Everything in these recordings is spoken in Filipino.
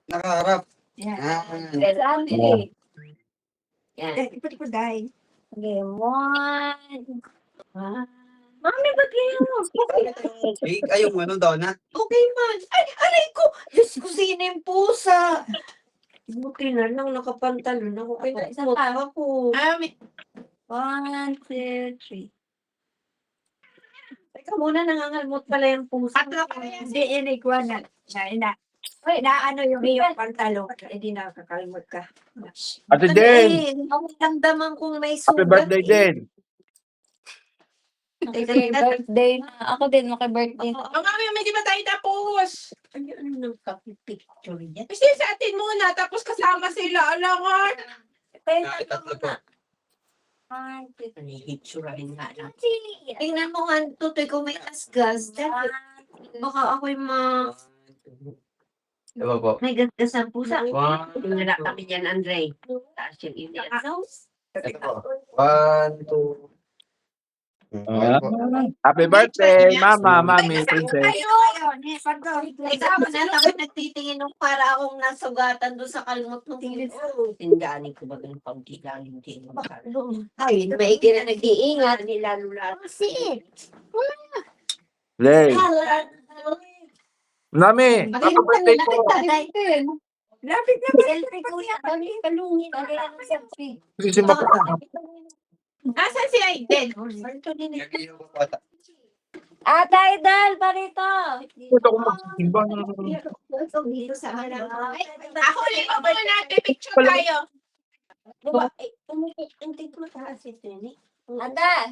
Nakaharap. Yan. Yan. Sandy. Yan. Ipati ko dahil. Okay, one. Mami, ba't ganyan? Cake, ay yung ano, donut. Okay man. Ay, aray ko. Diyos ko, sino yung pusa? Buti na lang, nakapantalon ako. Kaya Isa pa. ako. One, two, three. Teka muna, nangangalmot pala yung pusa. Hindi, inigwanan. Ay, naano yung iyong pantalon. Hindi nakakalmot ka. Ate Jen, Ang damdaman kong may happy sugat. birthday Jen. Happy birthday na. Ako din, maki-birthday. Mami, may di ba tayo tapos? Ano nang picture niya? Kasi sa atin muna, tapos kasama sila. Alangan. Tatlo po. One, two, Picturein nga lang. three. Tingnan mo nga, tutoy ko may asgas. Baka ako'y Diba po? may gasgas ang pusa. One, Tingnan kami dyan, Andre. Taas yung Indian. ito po. One, two. Okay po. Happy birthday, mama, mami, princess. Ikaw na ako nagtitingin nung para akong nasugatan doon sa kalmot ng tindanin ko ba ganun pagdi lang hindi ay maigi na nag-iingat nilalo-lalo Lay. Nami, happy birthday po. lapit na Selfie ko yan. Dami kalungin. Dami lang selfie. Kasi mapa. Asan si Aiden? Gagawin ko po ata. Idol, parito. Ito ko magsisimba. dito sa harap Ako ulit mo muna, picture tayo. diba hindi ko mataas ito ni Ada.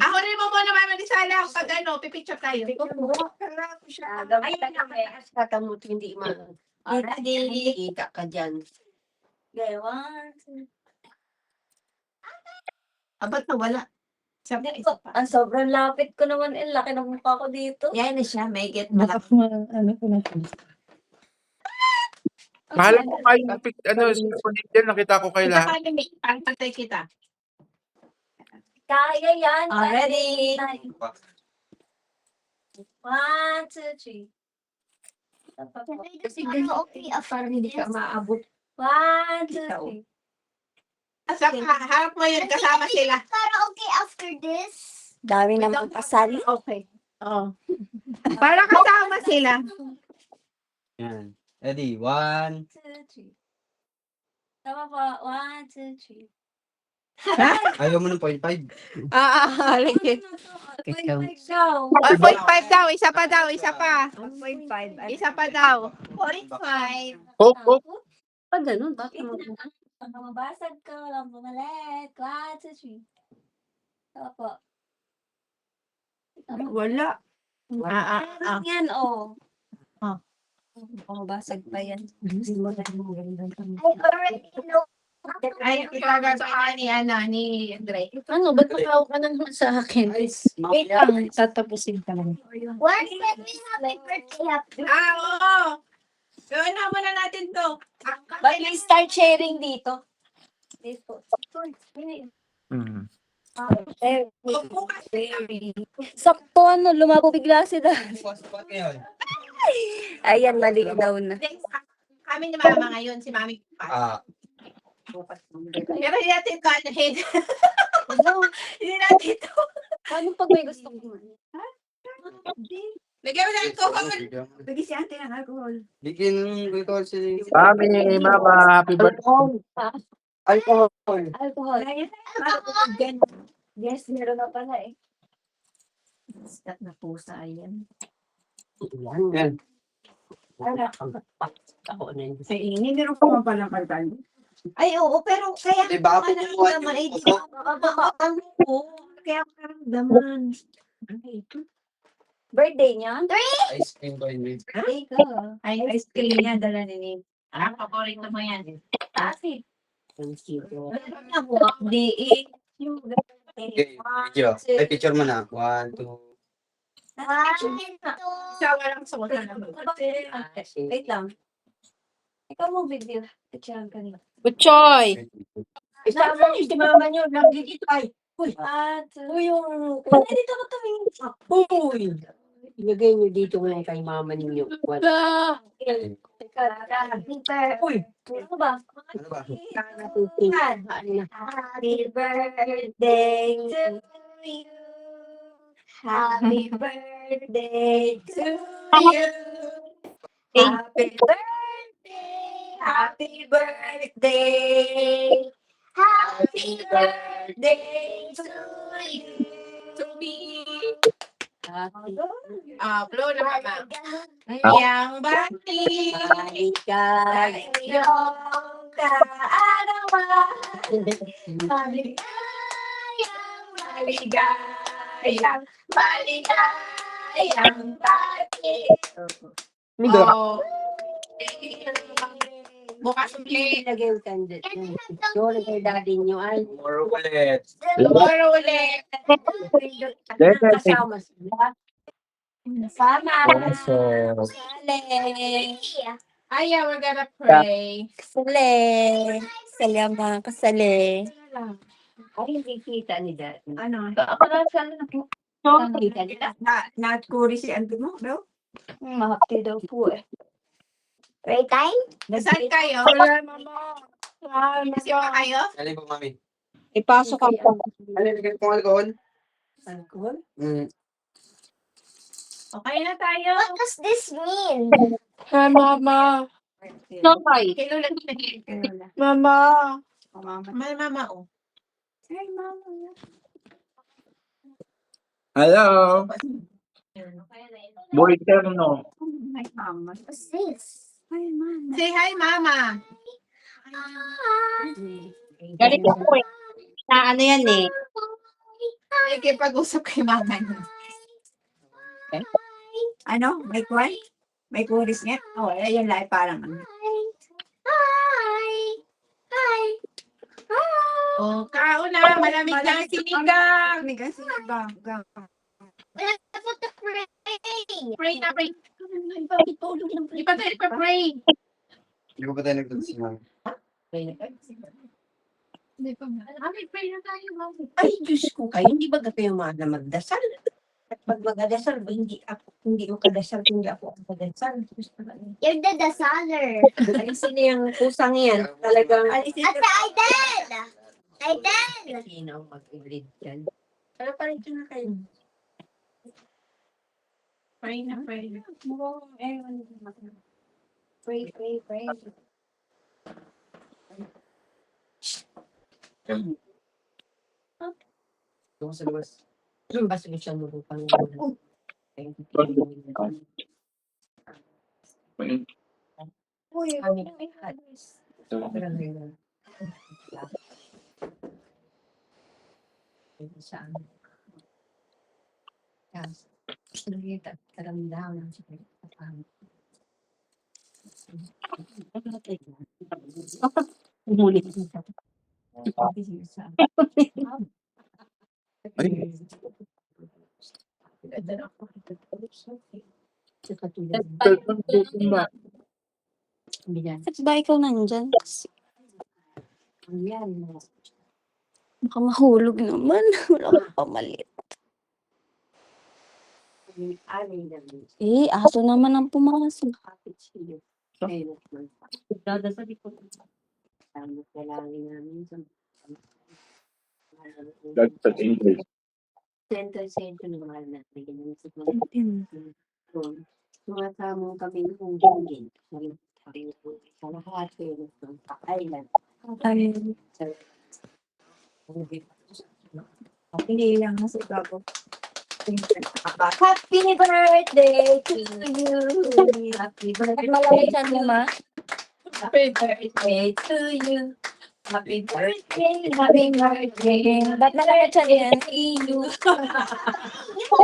Ako rin mo muna, Mama Lisala. Pag ano, pipicture tayo. ay mataas kakamot hindi man kita ka dyan Okay, one, two. Ba't nawala? Sabi Hindi ko, ang sobrang lapit ko naman. Laki ng mukha ko dito. yan na siya may get Ano ko na po. Mahala ko kayo ng ano, dyan, nakita ko kayo lahat. Pantay kita. Kaya yan. Already. One, two, three. kasi okay parang hindi ka maabot One, two, three. Sa harap mo yun, kasama sila. Dami naman pasali. Okay. Oo. Para kasama sila. Yan. Ready? One. Two, three. Tama po. One, two, three. Ayaw mo ng 0.5. Legit. Go. 1.5 daw, isa pa daw, isa pa. 1.5 Isa pa daw. 45 Coke, Coke. pag ganun bakit Pag mabasag ka, walang bumalik. One, two, three. Tama po. Wala. Yan, oh. Ah. Mabasag pa yan. Ay, itaga sa ni Andre. Ano, ba't nakaw ka naman sa akin? Wait lang, tatapusin ka lang. Oo. Gawin na muna natin to. Ba't may start sharing dito? Dito. Hmm. Upo ka. Sakto, ano, lumabo bigla si Dan. Spot ngayon. Ayan, mali daw na. Kami ni Mama ngayon, si Mami. Pero hindi natin ito ano, head. Hindi natin ito. Paano pag may gusto ko? Lagyan mo na ang alcohol. Bigyan si ate ng alcohol. Bigyan ng alcohol si... Mami, mama, happy birthday. Alcohol. Alcohol. Yes, meron na pala eh. Stat na pusa yan. Yan. Ako na yun. Ay, hindi rin ko pala pagdalo. Ay, oo, pero kaya Di ba ako naman kumuha naman, yung eh, di ba, kaya karamdaman. Ano ito? Birthday niya? Ice cream ba yun? Ay, Ay, ice cream niya, dala ni Nick. paborito mo yan. Kasi. Thank you. Ano mo, di eh. Yung Okay, video. Ay, picture mo na. 1, 2. Sawa lang sa wala naman. Wait lang. Ikaw mo video. Picturean ka nila. Butchoy! Isama niyo si mama niyo, nagigit ay. Uy, Uy, yung... dito ka tumingin. Uy! Ilagay niyo dito ngayon kay mama ninyo. Ah, Uy! Ano ba? Ano ba? Happy birthday to you. Happy birthday to you. Happy birthday. Happy birthday. Happy birthday to you. To me. Blow na mama. Yang bati. Maligay. Iyong kaarawan. Maligayang, maligayang, maligayang bati. Oh. Bukas ulit. Ilagay yung candle. Doon kay daddy niyo ay. More ulit. Tomorrow ulit. Kasama sila. Sama. Also, Kasali. Aya, we're gonna pray. Kasali. Kasali ang mga kasali. Ay, hindi kita ni daddy. Ano? Ako na sana Kita nila. Na-kuri si Ante mo, bro? mahapti daw po eh. Pray time? Saan kayo? wala, mama. Kasi pa kayo? alin po, mami? Ipasok ako. Alin, lagyan pong alcohol? Alcohol? Okay na tayo. What does this mean? Hi, mama. Sorry. Kay Lola. Mama. Mama, oh. Hi, mama. Hello. Boy Terno. Hi, mama. What's this? Hi, mama. Say hi, mama. Galit ako eh. Na ano yan eh. Nakikipag-usap kay mama niya. Ano? May kwan? May chorus niya? Oo, ayun lang. Parang ano. Hi. Hi. Oh, kauna. Malamig na ang sinigang. We have to pray. Pray na, pray. Di pa tayo pa-pray. Hindi ko pa tayo nagtasimang. Pray na tayo, mama. Ay, Diyos ko kayo. Hindi ba kayo na magdasal? At pag magdasal ba, hindi mo kadasal, hindi ako kadasal. You're the dasaler. Alisin niya yung pusang yan. Talagang alisin Ate Aiden! Aiden! Sino ang mag-ibrid yan? Pero parang ito na kayo. Pray na, pray. Pray, pray, pray. Doon sa labas. Basta siya mo po Panginoon. Thank you. Kami lahat. Sobrang hirap. Sa amin. Yes. Nakita at karamdaman ng sakit at amin. Umulit niya. Bakit ba ikaw nandyan? Yan. Baka mahulog naman. Wala kang pamalit. Eh, aso naman ang pumasok. Dadasali ko. Kailangan namin sa That's the English. sentro ng mahal natin. Ganyan sa mga sumasama kami ng gingin. Sa lahat kayo ng pakailan. Hindi lang nasa bago. Happy birthday to you. Happy birthday. Malamig siya mo, ma? Happy birthday to you. Happy birthday. Happy birthday. Ba't malamig siya yan? Iyo.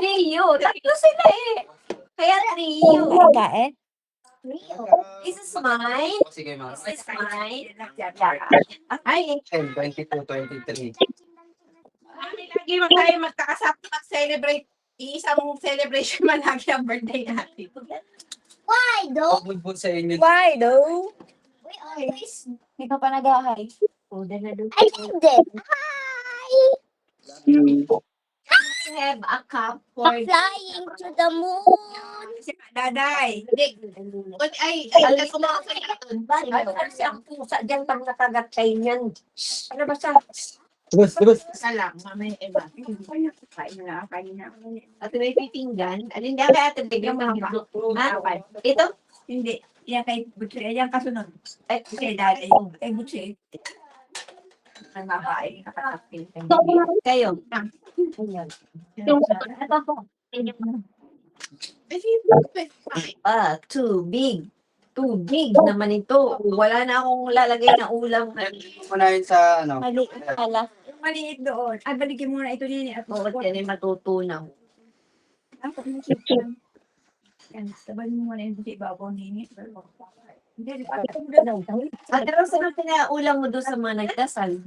Rio. Tatlo sila eh. Kaya Rio. Kain? This is mine. Sige, ma'am. This is mine. Ay, 22, 23. lagi man tayo magkakasama mag-celebrate. Iisang celebration man lagi ang birthday natin. Why though? Pagbugbog sa inyo. Why though? We always... Hindi ka pa nag-ahay. Order na doon. I did. Hi! You. have a cup for Flying to the moon. Daday. Ay, alas ko mga kaya. Kasi ang pusa dyan pang nakagat kayo yan. Ano ba siya? Tubos. Salam, mamaya iba. Kain na. At may pipinggan. Alin nga kaya ate bigyan mo ito? Hindi. Yan kay Butsi. Yan kasunod. Ay, Kay Daday. Kay Butsi. Nakakain. Nakakapil. kayo. Too big. Too big naman ito. Wala na akong lalagay na ulam. Muna yun sa, ano, Mali pala. Yung maliit doon. Ay, balikin muna ito nini. At Oo, yan ay matutunaw. Yan. Tabalin mo muna yung buti babaw nini. Hindi, di ba? At pero saan na ulam mo doon sa mga nagdasal?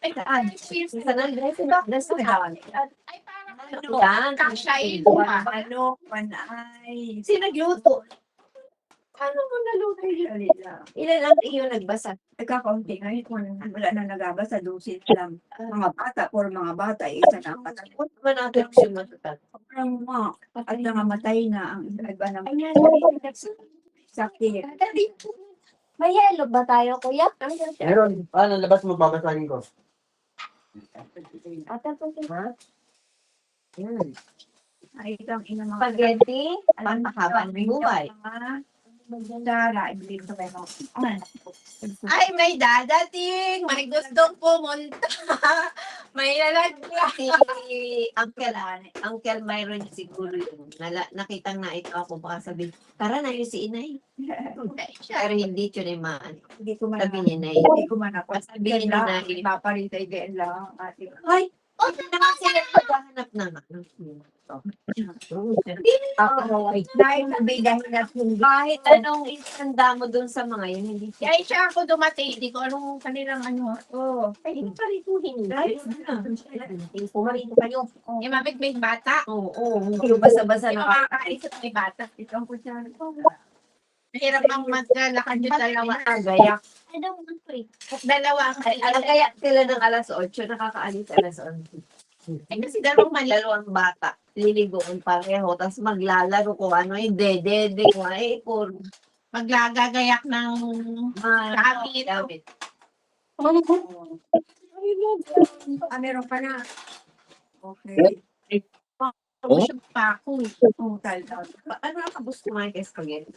Ay, saan? Sa nagdasal. Ay, parang Yan. Kashayin mo ba? Ano? Panay. Sino nagluto? Paano mo naluto yun? Ilan ang iyo nagbasa? Nagkakaunti ngayon. Wala na nagabasa. Dusit lang. Mga bata. Or mga bata. Isa na patay. Huwag ba natin siya matutat? Sobrang mga. At nangamatay na. Ang iba naman. Sakit. May yellow ba tayo, kuya? meron. Paano, labas mo, babasahin ko. Ate, Ha? Ay, itong ina mga. Spaghetti? Pangmahabang buhay. Dara, ibigay ko kayo. Ay, may dadating! May gustong pumunta! May lalagyan! Si Uncle Myron siguro yun. Nakitang na ito ako. Baka sabihin, tara na yun si Inay. Pero hindi yun ay maano. Hindi ko man. Sabi niya, Nay. Hindi ko man ako. Sabihin niya, Nay. Paparitay din lang. Ate. Ay! O, naman sila maghahanap na nga. Dahil nabigahin natin. Kahit anong itanda mo dun sa mga yun, hindi siya. Kaya siya ako dumating. Hindi ko anong kanilang ano. Oo. Ay, hindi pa rin po hindi. Pumarito kayo. Yung mabit may bata. Oo, hindi basa-basa Yung na. makakaisip may bata. Ito ang kutsa. Mahirap ang maglalakad yung dalawa. Gayak. Ano ang free? Dalawa ang Ang kaya sila ng alas 8, nakakaalis alas 11. Ay, kasi dalawang bata. Liligoon pareho, tapos maglalaro kung ano yung dede, kung ay, puro maglagagayak ng gamit. meron pa na. Okay. Kabusog pa ako. Ano ang kabus ko mga spaghetti?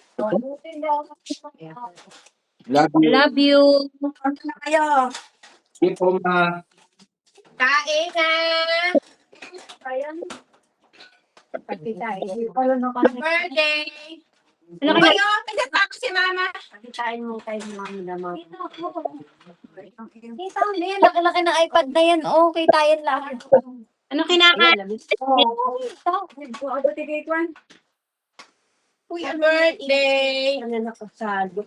Love you. Love you. Ano na kayo? Sige po, ma. Kain na! Ayan. Pati tayo. Ano na kami? Birthday! Ano Ano kaya? kayo? Pinagpako si mama. Kain mo tayo ng mga damang. Kita mo yan. Laki-laki ng iPad na yan. Okay, tayo lahat. Ano kinakain? Uy, birthday! Ano na kasado?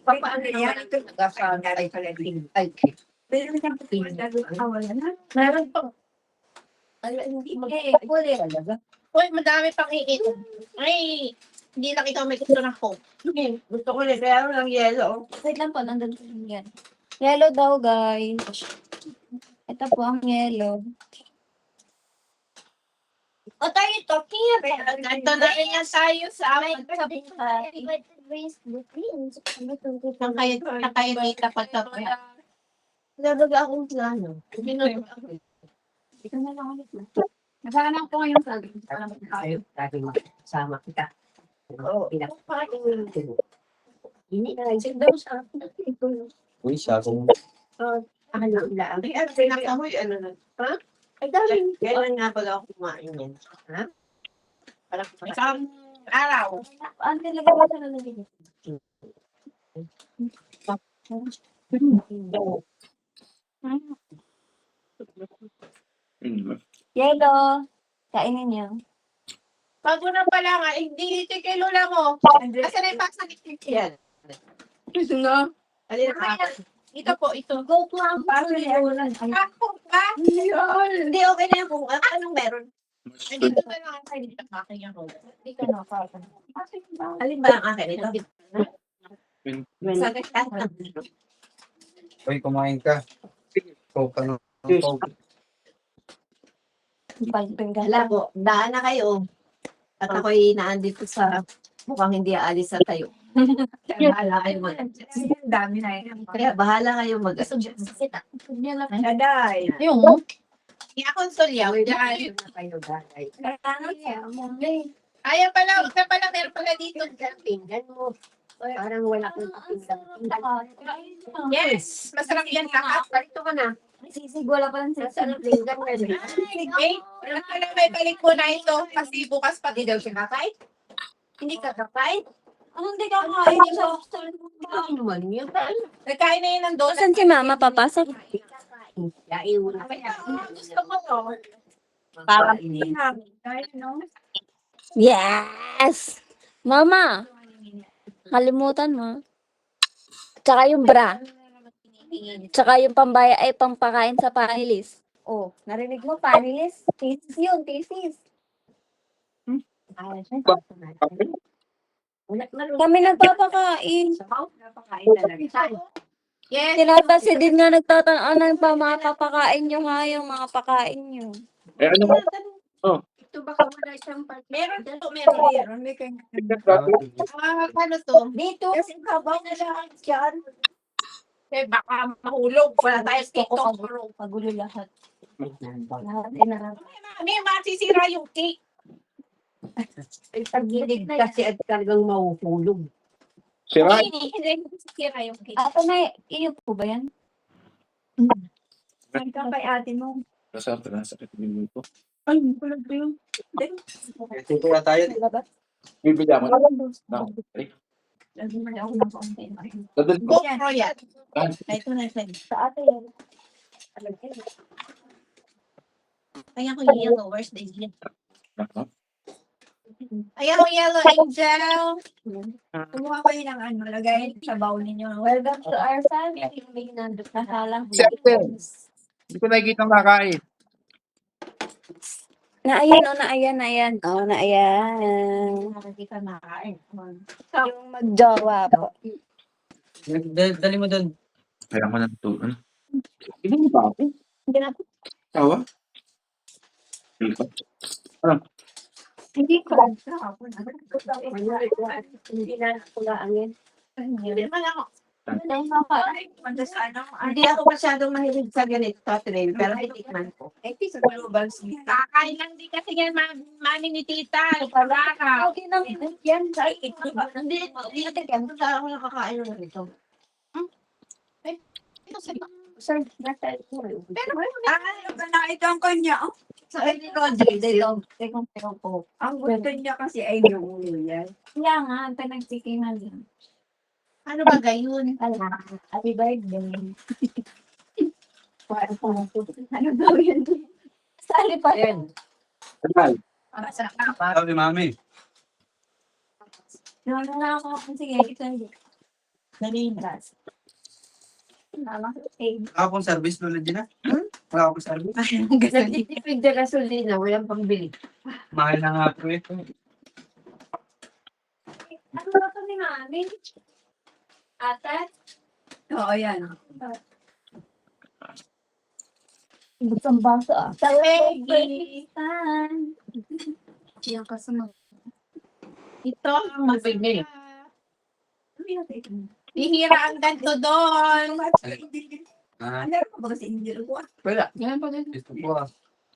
Paano yan? Ito nag-asal. Ay, pala din. Ay, Pero may wala na. Meron pa. hindi Talaga. Uy, madami pang iit. Ay, hindi lang ikaw may gusto ng coke. Gusto ko rin, kaya lang yelo. Wait lang po, nandun po yan. Yellow daw, guys. Ito po ang yellow. What are you talking about? Ito na rin yan tayo sa amin. Ang kayo dito pagkakaya. Nalaga akong plano. Ito na lang ulit. Naghahanap ko ngayon sa Tayo, dahil sama kita. Oo, Hindi na lang. Daw sa Uy, siya, kung ano lang. Ay, ano, pinakamoy, ano na. Ha? Ay, dahil. Kailan nga pala ako kumain yan? Ha? Parang isang araw. Ang talaga ba sa nalagay? Yellow. Kainin niyo. Bago na pala nga, hindi ito kay Lola mo. Asa na yung box na itik? yan. Ito na. Alin na Ito po, ito. Go to ang Bago na yun. Ako ba? Hindi, okay na yan kung anong meron. Ay, dito na lang tayo dito. Aking yung Lola. Hindi ka na parang. Alin ba ang akin ito? Sa uy, kumain ka. Coke, ano? Coke. Hala po, daan na kayo. At ako'y naandito sa mukhang hindi aalis sa tayo. Kaya bahala kayo Ang dami na yun. Kaya bahala kayo Daday. Yung, Iakonsolyaw. Dahil na kayo, dahil. Ayaw pala, huwag na pala, meron pala dito. Pinggan mo. Parang wala kang pinggan. Yes, masarap yan lahat. Parito ka na. Sisig, wala pa lang Nasa pinggan na rin. Wait, alam may balik mo na ito kasi bukas pa di daw siya kakain. Hindi ka kakain. Hindi ka kain sa Kain naman yun. Nagkain na yun ng donut. Saan si mama papasok? Yain mo na. Gusto ko to. Parang Yes! Mama! Kalimutan mo. Tsaka yung bra. Tsaka yung pambaya ay pampakain sa panilis. Oh, narinig mo panilis? Thesis yun, thesis. Kami nagpapakain. Napakain talaga. Yes. Tinatasi din nga nagtatanong ng mga papakain nyo nga yung mga pakain nyo. Eh, ano mo? Ito baka wala siyang Meron to, meron. May kanya. Ano to? Dito. Kasi kabaw na lang dyan. Eh, baka mahulog. Wala tayo dito. Pagulo lahat. Mami, masisira yung cake. Ay, pag-ilig kasi at talagang mahuhulog. Sira. Hindi masisira yung cake. Ato na, iyo po ba yan? Saan ka kay ate mo? Nasarap na sakit ng ko. Ay, wala ba yun? Ito po na tayo. Bibili ako. Ay, dadal ko. GoPro yan. Ito na siya. Sa ate yan. Kaya ko yellow. Where's the yellow? Ayan ang yellow angel. Kumuha kayo ng ano, lagay sa bowl ninyo. Welcome to our family. May nandun na salang. Siyempre. Hindi ko nakikita ang nakain. Naayan o, naayan, naayan. Oo, naayan. Hindi ka makain. Yung magjowa po. Dali mo doon. Kaya ko na ito. Ano? Hindi mo ba ako? Tawa? Hindi ko. Hindi na kulaan yan. Hindi man ako. Punta sa ano. Hindi ako masyadong mahilig sa ganito, Trail, pero titikman ko. Sa global sleep. Kakain lang din kasi yan, mami ni tita. Paraka. Okay lang. Yan, sa Hindi ako nakakain ng ganito. Sir, nasa Pero ito ang kanya. Oh. Sa akin Rodri, Tekong po. Ang gusto niya kasi ay yung ulo yan. Kaya nga, ang pinagtikinan yan. ano ba gayon? Happy birthday. Ano daw yun? Sali pa yan. Tagal. Sabi mami. Ano na ako? Sige, ito hindi. Nalinas. Wala akong service Lola Gina. Wala akong service. Nagtitipid na gasolina, walang pambili. Mahal na nga po ito. Ano ba ito ni Mami? Ate? Oo, yan. Butang baso ah. Peggy. Yan ka sa mga. Ito ang mabigay. Bihira ang ganto doon. Ah, Ano ba kasi hindi ko? Wala. ito po ah.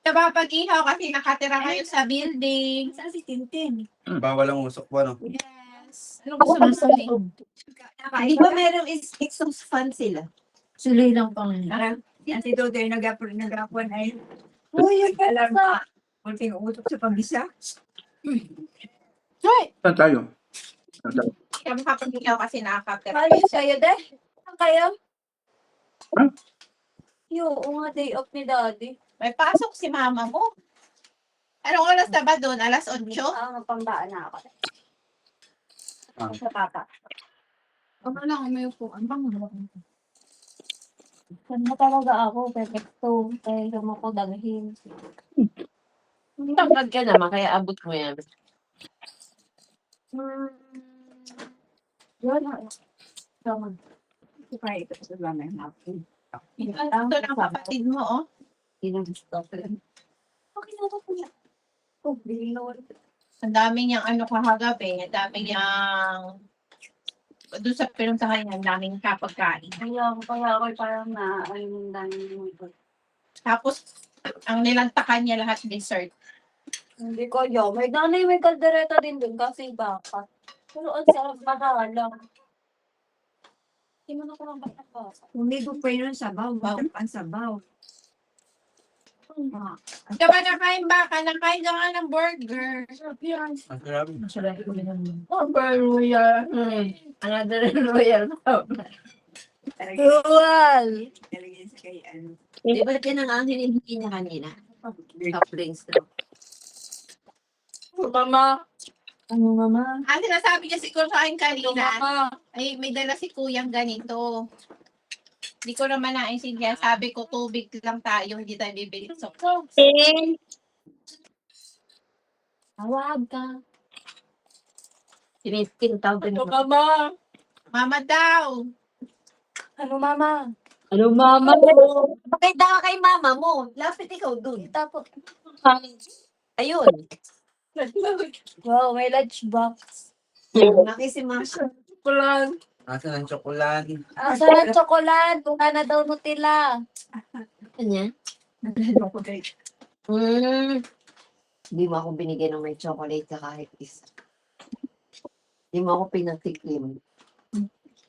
Napapag-ihaw kasi nakatira kayo sa building. Saan si Tintin? Bawal ang usok po ano. Yes. Ano gusto mo sa loob? Di ba merong exhaust fan sila? Sila lang pang. Yan si Dodoy nag-apon ay. Uy, alam na. Kunting utok sa pambisa. Saan tayo? Kaya makapag-ihaw kasi nakakatira. Paano sa'yo, de? Saan kayo? Huh? Oo nga, day off ni Daddy. May pasok si mama mo. Anong oras na ba doon? Alas 8? Magpambaan na ako. Ah. Sa papa. Ano lang, may upo. Ang bango. Saan na talaga ako? Perfecto. Kaya mo ko daghin. Tangkad ka naman, kaya abot mo yan. Yun. Ito sa lamay natin. Ito Ito ng kapatid mo, oh. Ilang gusto ko. Ang dami niyang ano kahagabi, ang dami niyang doon sa pinuntahan niya, ang daming kapagkain. Kaya ako parang na, ang dami Tapos, ang nilantakan niya lahat dessert. Hindi ko yun. May nanay, may kaldereta din dun kasi baka. Pero ang sarap makahalang. Hindi mo na ko lang baka. Umigo pa yun sa sabaw. Ang sabaw. Diba nakain ba ka? Nakain ka nga ng burger. Ang sarap. Burger royal. Another royal. Dual! Di ba yan ang hinihingi niya kanina? Top drinks na. Mama! Ano mama? Ang sinasabi niya siguro sa akin kanina, Mama! ay may dala si kuyang ganito. Hindi ko naman naintindihan. Sabi ko, tubig lang tayo, hindi tayo bibili. So, Tawag ka. Tinitawag Ano na. mama? mama daw. Ano mama? Ano, mama? Bakit ka kay mama mo? Lapit ikaw dun. Tapos, Ayun. wow, may lunchbox. Nakisimasyon. Kulang. Nasa ng tsokolate. Asa ng tsokolate? Bunga na daw Nutella. Kanya? Hindi mo ako binigyan ng may chocolate ka kahit isa. Hindi mo ako pinatikim.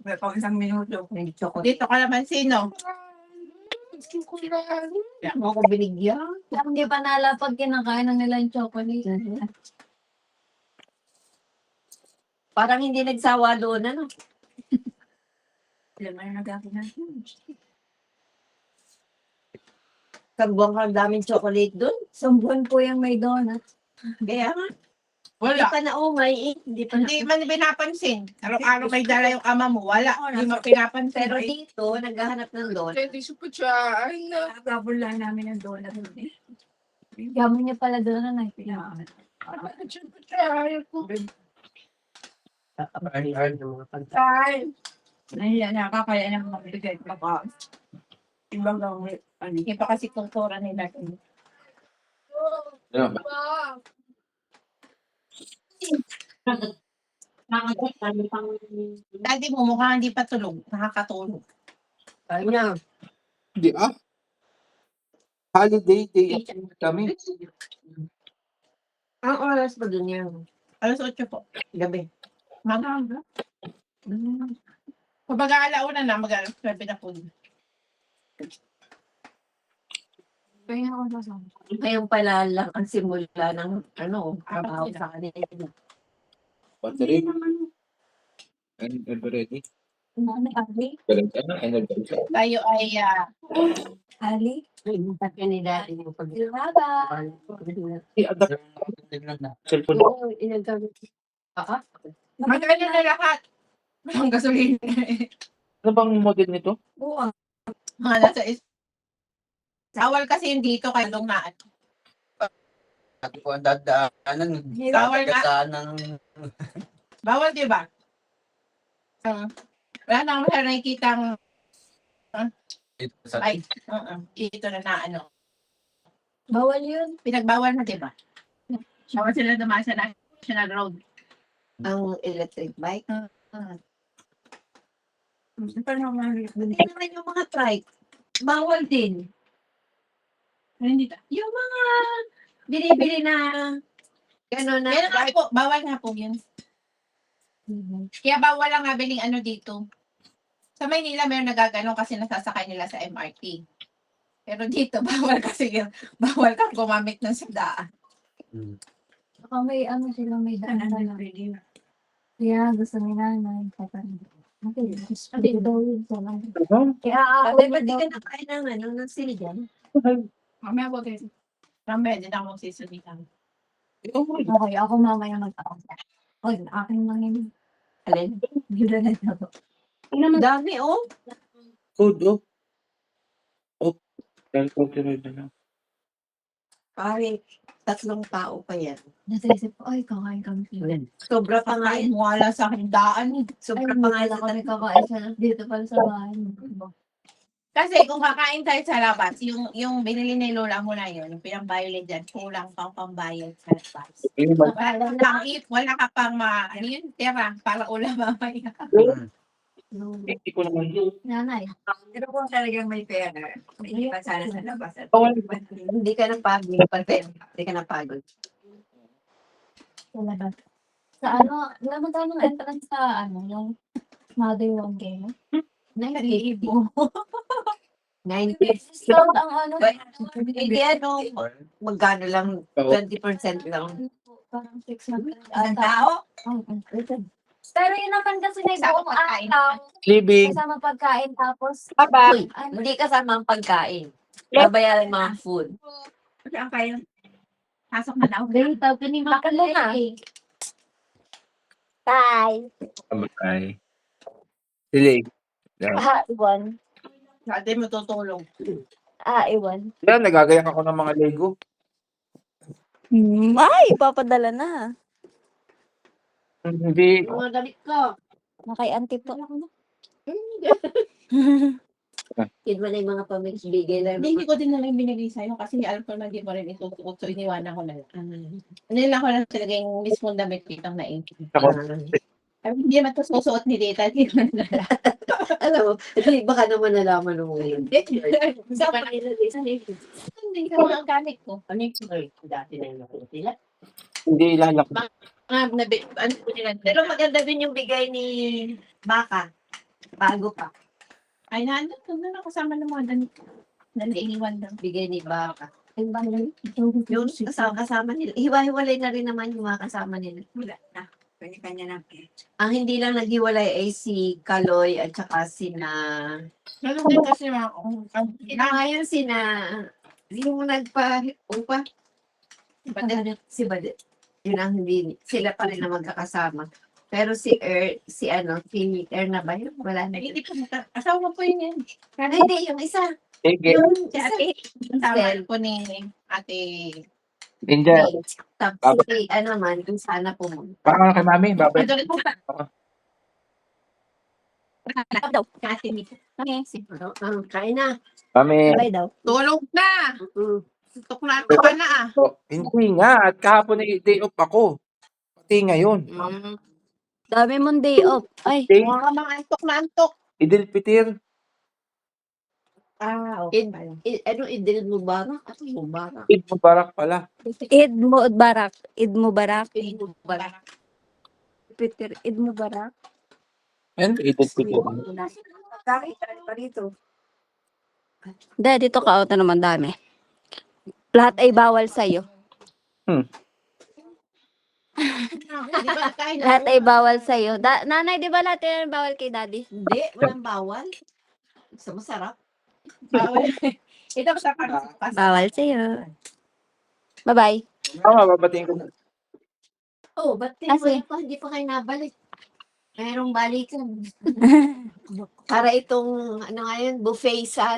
May pang isang minuto. May chocolate. Dito ka naman sino? Hindi mo ako binigyan. Hindi pa nala pag kinakain ng nila yung chocolate. Parang hindi nagsawa doon, ano? Kabuang ka daming chocolate doon. Sambuan po yung may donut. Kaya nga, hindi Wala. pa naumay eh. Hindi pa Hindi man pinapansin. Araw-araw may dala yung ama mo. Wala. Hindi mo pinapansin. Pero dito, naghahanap ng doon. Hindi siya po siya. Ay, na. Gabol lang namin ng donut. Gamon niya pala donut na Hard ng mga pagkain. Ay. Nahiya na ka, kaya na mabigay. Baka, ibang gawin. Iba kasi kultura nila. Ano ba? Daddy mo mukhang hindi pa tulog. Nakakatulog. Kanya. Hindi Holiday day kami. Ang oras ba doon yan? Alas 8 po. Gabi. Magaga. Kapag alauna na, mag-alas 12 na po. Kaya ako nasama. Ngayon pala lang ang simula ng trabaho sa kanila. Battery. And ready. Ano, Ali? Galing ka na. Energy. Tayo ay Ali? Imutat ka ni daddy mo pag Baba! I-adapt Tignan na. cellphone. Oo, inagamit. mag-ano na lahat. Walang gasolina. Ano bang model nito? Oo. Mga nasa Bawal kasi yung dito kaya nung na. Sabi ko ang dadaanan. Bawal nga. Dadaan ng Bawal, di ba? Wala na akong nakikita dito sa ay, dito na ano. Bawal yun. Pinagbawal na, di ba? Bawal sila dumaan sa National Road. Ang electric bike. Hindi naman yung mga trike. Bawal din. Hindi ta. Yung mga binibili na gano'n na. Meron nga po, bawal nga po yun. Kaya bawal lang nga biling ano dito. Sa Maynila, meron nagaganon kasi nasasakay nila sa MRT. Pero dito, bawal kasi yun. Bawal kang gumamit ng sandaan. Baka may ano sila, may daan na. Kaya gusto ni nanay. Hindi daw yun sa nanay. Kaya ako, Ba't di ka nakain ng sinigang? Mamaya po din. Mamaya din ako magsisunitan. okay, ako mamaya mag-ako. Oy, akin lang yun. Alin? Bila na ito. Dami, oh. Food, oh. Oh. Dahil copyright na lang. Pare, 3 tao pa yan. Naisip ko, ay, kakain kami. Sobra pa nga Kakain yan. mo wala sa aking daan. Sobra Ay, pa nga wala yan. kami kakain sa dito pala sa bahay. Kasi kung kakain tayo sa labas, yung binili ni Lola mo na yun, yung pinambayad dyan, kulang pang pambayad sa labas. Yung ba- Wala ka pang ano yun, tira para ulam mamaya. Hindi ko naman. Nanay. Pero kung talagang may pera, may pa sana sa labas. At Bawal. hindi ka napagod. Hindi ka napagod. Sa labas. Sa ano, naman tayo ng entrance sa ano, yung Mother Wong Game. 90. 90. Sound ang ano. Hindi ano, magkano lang, 20% lang. Parang 600. Ang tao? Pero yun naman kasi na Kasama buong pagkain. araw. Living. Kasama pagkain tapos. Uy, Ano? hindi kasama ang pagkain. Babayaran mga food. Saan kayo? Pasok na daw. Ganito, pinimaka mo na. Bye. Kamatay. Sili. Iwan. Dati mo tutulong. Iwan. Yan, nagagayak ako ng mga Lego. Ay, papadala na. Hindi. Mga damit ko. Nakay auntie po. Kid mo na yung mga pamilya lang. Hindi ko din na lang binigay sa'yo kasi alam ko na hindi mo rin itutuot. So, iniwanan ko na lang. Ano lang ko lang talaga yung mismong damit kitang naingin. Ako. Ay, hindi naman ito susuot ni Dita. Hindi naman nala. Alam mo, baka naman nalaman mo yun. Sa kanila, hindi ka ang gamit ko. Ano yung dati na yung sila? Hindi ilalak. Ano ko nila? Pero maganda din yung bigay ni Baka. Bago pa. Ay, nandun na kasama ng mga damit ko. Na naiiwan lang. Bigay ni Baka. Yung Yung kasama nila. Hiwa-hiwalay na rin naman yung mga kasama nila. Wala na. Kanya-kanya na. Ang hindi lang naghiwalay ay si Kaloy at saka sina... Ganun din kasi mga Sina ngayon sina... Yung nagpa-upa. Si Badet. Yun ang hindi... Sila pa rin na magkakasama. Pero si si na ba yun? Wala na. hindi po. Asawa po yun yan. Ay, hindi, yung isa. Sige. Yung Si ate. Tama po ni ate. Ninja. Tapos si man, kung sana pumunta. Parang kay mami. Babay. Ito rin po. daw. Kasi ni. Kain na. Mami. Bye daw. Tulog na! Mm. Tukla ka na ah. Hindi nga. At kahapon ay day off ako. Pati ngayon. Dami mong day off. Ay, Day. Mga ka mga antok na antok. Idil Pitir. Okay. Idil Mubarak? Ano Mubarak? Id Mubarak pala. Eid Mubarak. Eid Mubarak. Idil Mubarak. Peter, Eid Mubarak. Yan, Idil Pitir. Kakita pa rito. Dito ka, auto naman dami. Lahat ay bawal sa'yo. Lahat ay bawal sa'yo. Nanay, di ba lahat yan bawal kay daddy? Hindi, walang bawal. Sa masarap. Bawal. Ito sa pagkakas. Bawal sa'yo. Bye-bye. Oo, babatiin ko na. Oh, ba't Kasi- hindi pa kayo nabalik? Mayroong balikan. Para itong, ngayon, buffet sa,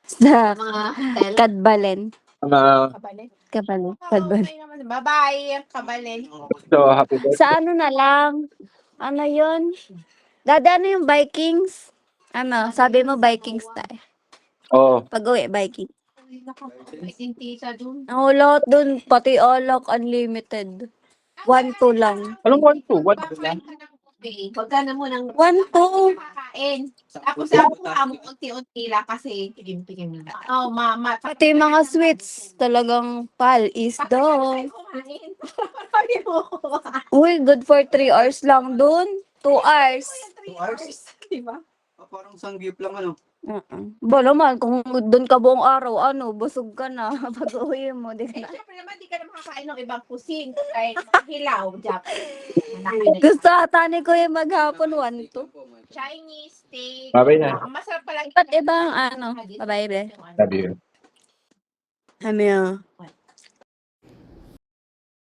Sa mga hotel. Kadbalen. Kabalen. Kadbalen. Okay naman. Bye-bye. Kabalen. So, happy birthday. Sa ano na lang? Ano yun? Dada, ano yung Vikings? Ano, sabi mo Vikings tayo. Oo. Pag-uwi, Viking. May tintisa dun. Ang lahat dun, pati alak, unlimited. 1-2 lang. Anong 1-2? 1-2 lang? Huwag ka na mo ng 1-2. Kakain. Tapos ako amo unti-unti lang kasi tigim-tigim na. oh mama Pati yung mga sweets, talagang pal is dog. Uy, good for 3 hours lang dun. 2 hours. 2 hours? Diba? Parang sanggip lang ano. Ba naman, kung dun ka buong araw, busog ka na. Pag-uwi mo, di Eh, ka na. syempre naman, di ka na makakain ng ibang cuisine. Kahit hilaw, Gusto ata ni Kuya maghapon 1-2. Chinese steak. Babay na. Ang masarap pala. Iba't ibang ano. Bye-bye, be. Love you. Ano